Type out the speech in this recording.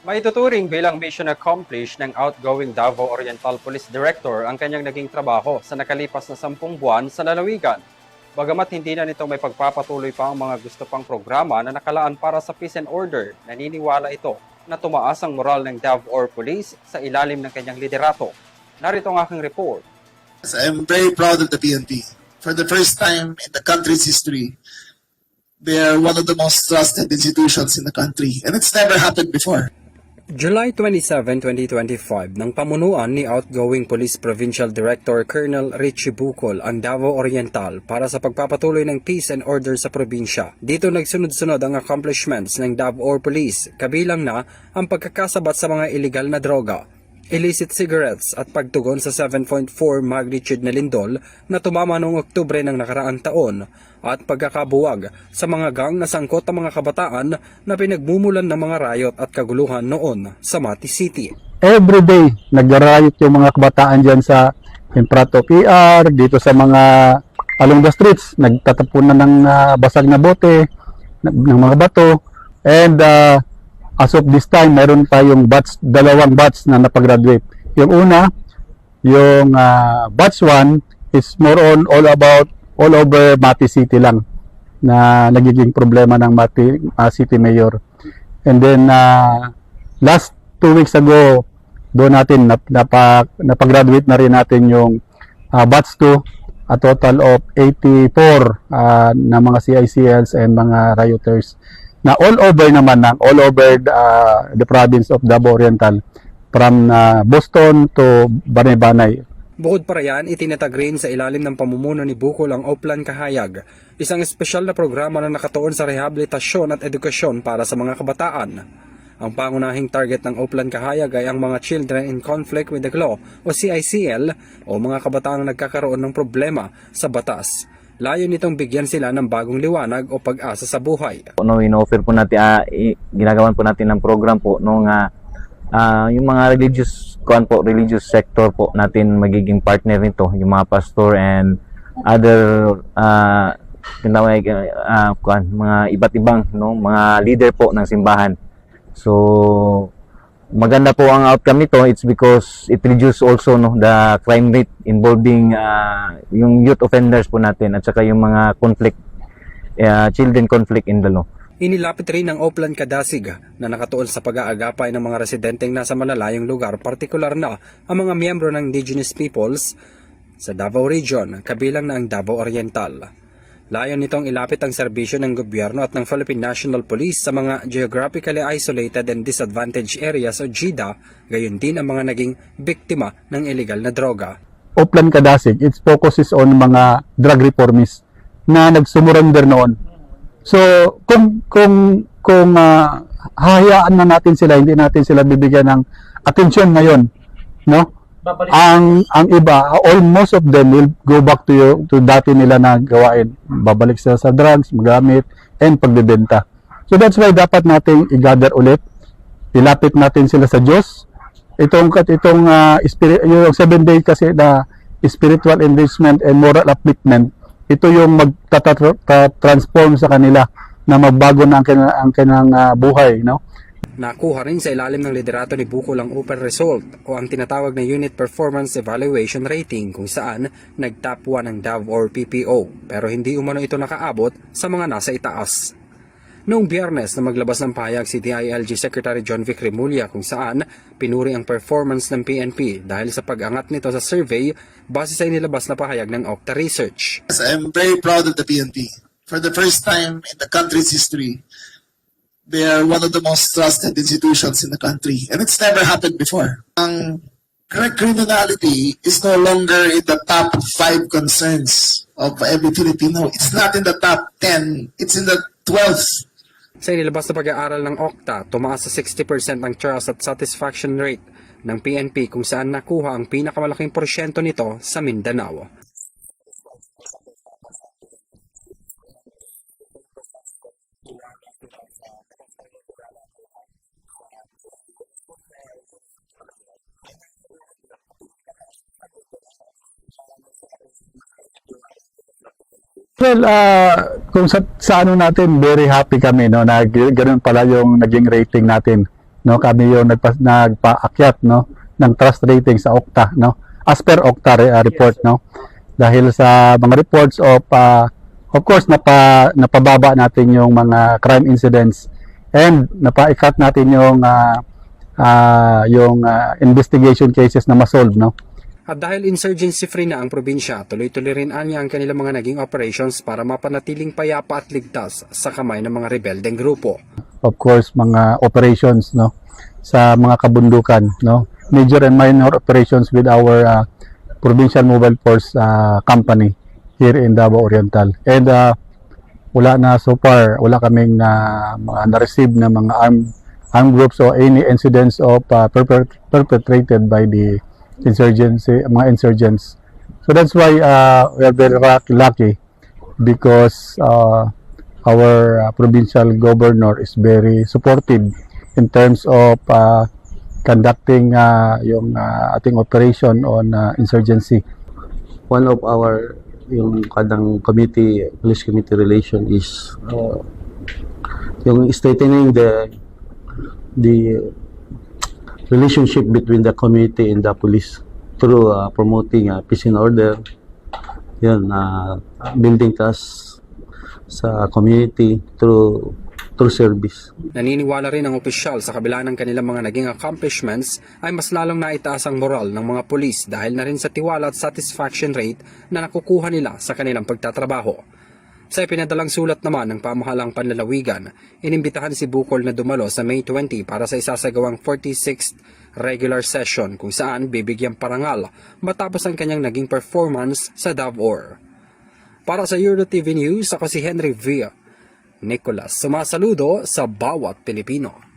Maituturing bilang mission accomplished ng outgoing Davao Oriental Police Director ang kanyang naging trabaho sa nakalipas na 10 buwan sa lalawigan. Bagamat hindi na nito may pagpapatuloy pa ang mga gusto pang programa na nakalaan para sa peace and order, naniniwala ito na tumaas ang moral ng Davao Police sa ilalim ng kanyang liderato. Narito ang aking report. I'm very proud of the PNP. For the first time in the country's history, they are one of the most trusted institutions in the country. And it's never happened before. July 27, 2025, nang pamunuan ni outgoing Police Provincial Director Colonel Richie Bucol ang Davao Oriental para sa pagpapatuloy ng peace and order sa probinsya. Dito nagsunod-sunod ang accomplishments ng Davao Police, kabilang na ang pagkakasabat sa mga illegal na droga, illicit cigarettes at pagtugon sa 7.4 magnitude na lindol na tumama noong Oktubre ng nakaraang taon at pagkakabuwag sa mga gang na sangkot ang mga kabataan na pinagmumulan ng mga riot at kaguluhan noon sa Mati City. Every day, nag-riot yung mga kabataan dyan sa Imprato PR, dito sa mga along the streets, nagtatapunan ng basag na bote, ng mga bato, and as of this time, mayroon pa yung dalawang batch na napag-graduate. Yung una, yung batch 1 is more on all over Mati City lang na nagiging problema ng Mati City Mayor. And then, last 2 weeks ago, doon natin napag-graduate na rin natin yung batch 2, a total of 84 na mga CICLs and mga rioters na all over the province of Davao Oriental, from Boston to Banay-Banay. Bukod pa riyan, itinatag rin sa ilalim ng pamumuno ni Bucol ang Oplan Kahayag, isang espesyal na programa na nakatuon sa rehabilitasyon at edukasyon para sa mga kabataan. Ang pangunahing target ng Oplan Kahayag ay ang mga Children in Conflict with the Law o CICL o mga kabataang nagkakaroon ng problema sa batas. Layo nitong bigyan sila ng bagong liwanag o pag-asa sa buhay. In-offer po natin, ginagawan po natin ng program po nung yung mga religious sector po natin magiging partner nito, yung mga pastor and other mga iba't ibang mga leader po ng simbahan. So maganda po ang outcome nito. It's because it reduce also the crime rate involving yung youth offenders po natin at saka yung mga children conflict in the law. Inilapit rin ng Oplan Kadasig na nakatuon sa pag-aagapay ng mga residenteng nasa malalayong lugar, partikular na ang mga miyembro ng indigenous peoples sa Davao Region, kabilang na ang Davao Oriental. Layon nitong ilapit ang serbisyo ng gobyerno at ng Philippine National Police sa mga geographically isolated and disadvantaged areas o GIDA, gayon din ang mga naging biktima ng illegal na droga. Oplan Kadasig, it focuses on mga drug reformists na nagsumurrender noon. So, kung hahayaan na natin sila, hindi natin sila bibigyan ng atensyon ngayon, no? Ang iba, almost of them will go back to dati nila na gawain. Babalik sila sa drugs, magamit, and pagbebenta. So that's why dapat nating i-gather ulit. Ilapit natin sila sa Diyos. Yung 7 days kasi na spiritual enrichment and moral upliftment, ito yung magta-transform sa kanila na magbago na ang kanilang buhay, no? Nakuha rin sa ilalim ng liderato ni Bucol ang Open Result o ang tinatawag na Unit Performance Evaluation Rating, kung saan nag-top 1 ang Davao PPO, pero hindi umano ito nakaabot sa mga nasa itaas. Noong Biyernes na maglabas ng pahayag si DILG Secretary John Vic Remulla, kung saan pinuri ang performance ng PNP dahil sa pag-angat nito sa survey base sa inilabas na pahayag ng Octa Research. I'm very proud of the PNP. For the first time in the country's history, they are one of the most trusted institutions in the country. And it's never happened before. Criminality is no longer in the top 5 concerns of every Filipino. It's not in the top 10. It's in the 12th. Sa inilabas na pag-aaral ng Octa, tumaas sa 60% ang trust at satisfaction rate ng PNP, kung saan nakuha ang pinakamalaking porsyento nito sa Mindanao. Well, kung sa ano natin, very happy kami, no, na ganoon pala yung naging rating natin no, kami yung nagpaakyat, no, ng trust rating sa Okta, no, as per Okta report, no, dahil sa mga reports of course napababa natin yung mga crime incidents and napaikat natin yung investigation cases na ma-solve, no. At dahil insurgency-free na ang probinsya, tuloy-tuloy rin anya ang kanilang mga naging operations para mapanatiling payapa at ligtas sa kamay ng mga rebeldeng grupo. Of course, mga operations, no, sa mga kabundukan, no, major and minor operations with our Provincial Mobile Force company here in Davao Oriental. And wala na so far, wala kaming na-receive na mga armed groups or any incidents of perpetrated by the mga insurgents. So that's why we are very lucky because our provincial governor is very supportive in terms of conducting yung ating operation on insurgency. One of our yung kadang committee, police committee relation is yung strengthening the relationship between the community and the police through promoting peace and order, yun, building trust sa community through service. Naniniwala rin ang opisyal sa kabila ng kanilang mga naging accomplishments ay mas lalong naitaas ang moral ng mga pulis dahil na rin sa tiwala at satisfaction rate na nakukuha nila sa kanilang pagtatrabaho. Sa ipinadalang sulat naman ng pamahalang panlalawigan, inimbitahan si Bukol na dumalo sa May 20 para sa isasagawang 46th regular session kung saan bibigyang parangal matapos ang kanyang naging performance sa DAVOR. Para sa EuroTV News, ako si Henry V. Nicolas, sumasaludo sa bawat Pilipino.